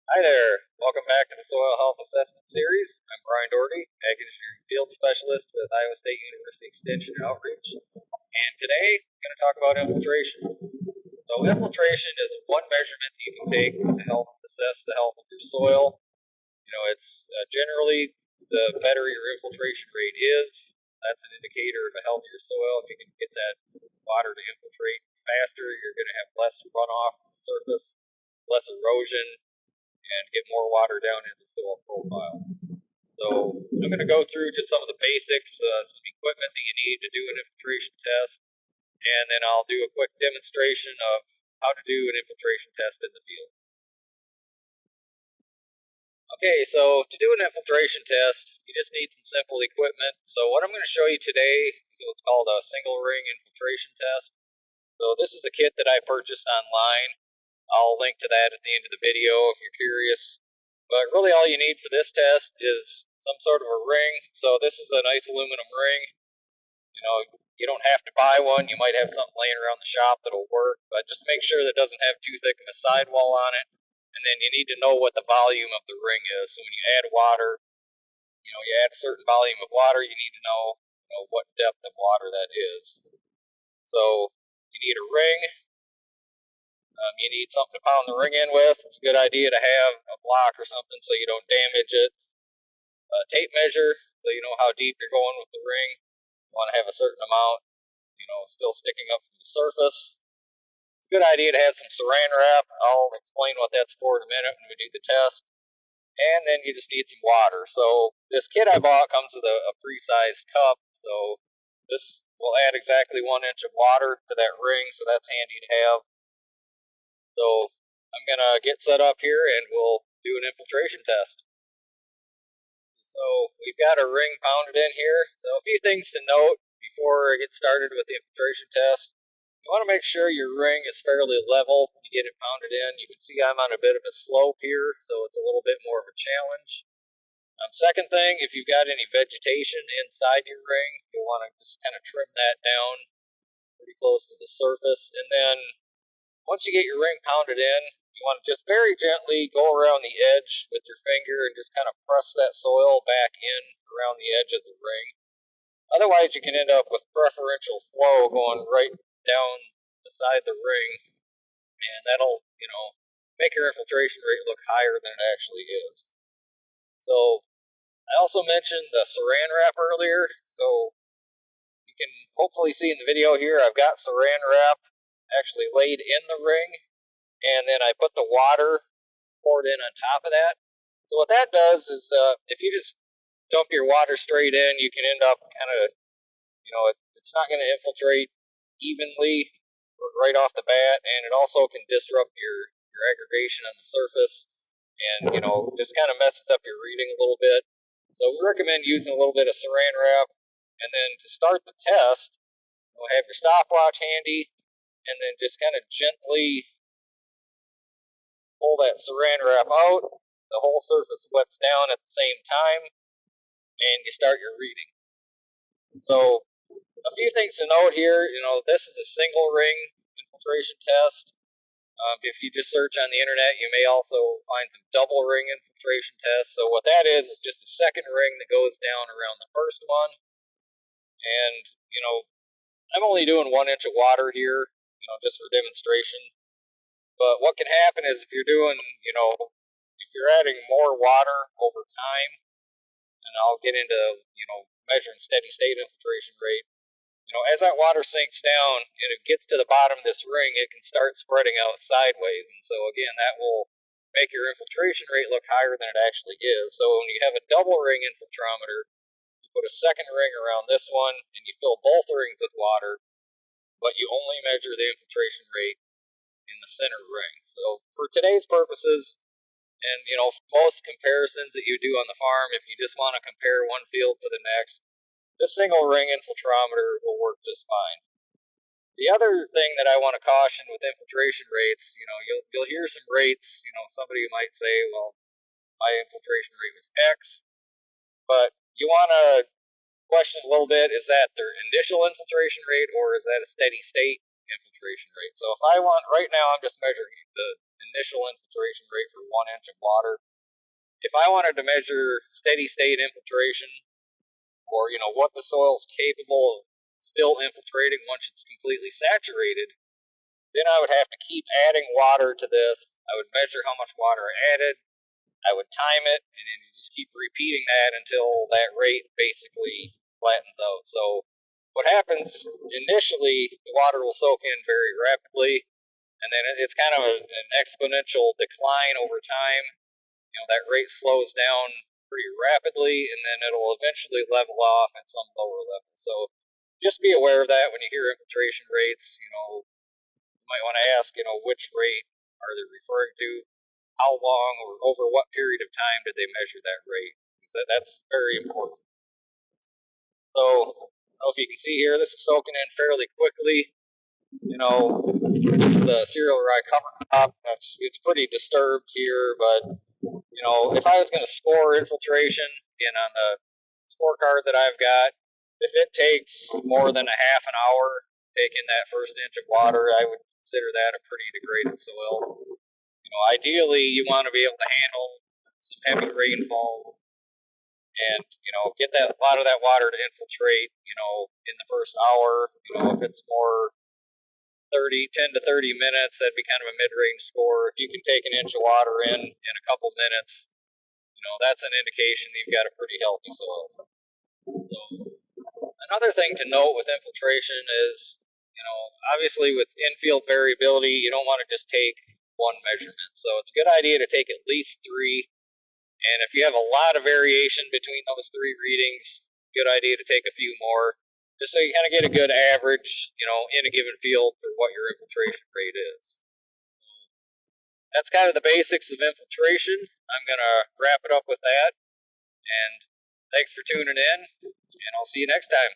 Hi there. Welcome back to the Soil Health Assessment Series. I'm Brian Dougherty, Ag Engineering Field Specialist with Iowa State University Extension Outreach. And today, I'm going to talk about infiltration. So infiltration is one measurement you can take to help assess the health of your soil. It's generally the better your infiltration rate is, that's an indicator of a healthier soil. If you can get that water to infiltrate faster, you're going to have less runoff from the surface, less erosion, and get more water down in the soil profile. So I'm going to go through just some of the basics, some equipment that you need to do an infiltration test, and then I'll do a quick demonstration of how to do an infiltration test in the field. Okay, so to do an infiltration test, you just need some simple equipment. So what I'm going to show you today is what's called a single ring infiltration test. So this is a kit that I purchased online. I'll link to that at the end of the video if you're curious. But really all you need for this test is some sort of a ring. So this is a nice aluminum ring. You don't have to buy one. You might have something laying around the shop that'll work, but just make sure that it doesn't have too thick of a sidewall on it. And then you need to know what the volume of the ring is. So when you add water, you add a certain volume of water, you need to know, what depth of water that is. So you need a ring. You need something to pound the ring in with. It's a good idea to have a block or something so you don't damage it. A tape measure, so you know how deep you're going with the ring. You want to have a certain amount, still sticking up from the surface. It's a good idea to have some saran wrap. I'll explain what that's for in a minute when we do the test. And then you just need some water. So this kit I bought comes with a pre-sized cup. So this will add exactly 1 inch of water to that ring, so that's handy to have. So I'm going to get set up here and we'll do an infiltration test. So we've got a ring pounded in here. So a few things to note before I get started with the infiltration test. You want to make sure your ring is fairly level when you get it pounded in. You can see I'm on a bit of a slope here, so it's a little bit more of a challenge. Second thing, if you've got any vegetation inside your ring, you'll want to just kind of trim that down pretty close to the surface. And then once you get your ring pounded in, you want to just very gently go around the edge with your finger and just kind of press that soil back in around the edge of the ring. Otherwise, you can end up with preferential flow going right down the side of the ring, and that'll, make your infiltration rate look higher than it actually is. So I also mentioned the saran wrap earlier, so you can hopefully see in the video here I've got saran wrap actually laid in the ring, and then I put the water poured in on top of that. So what that does is if you just dump your water straight in, you can end up kind of, it's not going to infiltrate evenly right off the bat, and it also can disrupt your aggregation on the surface and, just kind of messes up your reading a little bit. So we recommend using a little bit of saran wrap, and then to start the test, have your stopwatch handy, and then just kind of gently pull that saran wrap out. The whole surface wets down at the same time, and you start your reading. So a few things to note here, this is a single ring infiltration test. If you just search on the internet, you may also find some double ring infiltration tests. So what that is just a second ring that goes down around the first one. And, I'm only doing 1 inch of water here, just for demonstration. But what can happen is if you're doing, if you're adding more water over time, and I'll get into, measuring steady state infiltration rate, as that water sinks down and it gets to the bottom of this ring, it can start spreading out sideways. And so again, that will make your infiltration rate look higher than it actually is. So when you have a double ring infiltrometer, you put a second ring around this one and you fill both rings with water, but you only measure the infiltration rate in the center ring. So for today's purposes, and most comparisons that you do on the farm, if you just want to compare one field to the next, this single ring infiltrometer will work just fine. The other thing that I want to caution with infiltration rates, you'll hear some rates, somebody might say, well, my infiltration rate was X, but you want to question a little bit, is that their initial infiltration rate or is that a steady state infiltration rate? So if I want, right now I'm just measuring initial infiltration rate for 1 inch of water. If I wanted to measure steady state infiltration, or what the soil's capable of still infiltrating once it's completely saturated, then I would have to keep adding water to this. I would measure how much water I added, I would time it, and then you just keep repeating that until that rate basically flattens out. So what happens initially, the water will soak in very rapidly, and then it's kind of an exponential decline over time. That rate slows down pretty rapidly, and then it'll eventually level off at some lower level. So just be aware of that when you hear infiltration rates. You might want to ask, which rate are they referring to? How long or over what period of time did they measure that rate? Because that's very important. So, I don't know if you can see here, this is soaking in fairly quickly. This is a cereal rye cover crop. It's pretty disturbed here, but if I was going to score infiltration, again, on the scorecard that I've got, if it takes more than a half an hour taking that first inch of water, I would consider that a pretty degraded soil. Ideally, you want to be able to handle some heavy rainfall and, get a lot of that water to infiltrate, in the first hour. If it's more 10 to 30 minutes, that'd be kind of a mid-range score. If you can take an inch of water in a couple minutes, that's an indication you've got a pretty healthy soil. So another thing to note with infiltration is, obviously with in-field variability, you don't want to just take one measurement. So it's a good idea to take at least 3. And if you have a lot of variation between those 3 readings, good idea to take a few more, just so you kind of get a good average, in a given field for what your infiltration rate is. That's kind of the basics of infiltration. I'm going to wrap it up with that. And thanks for tuning in, and I'll see you next time.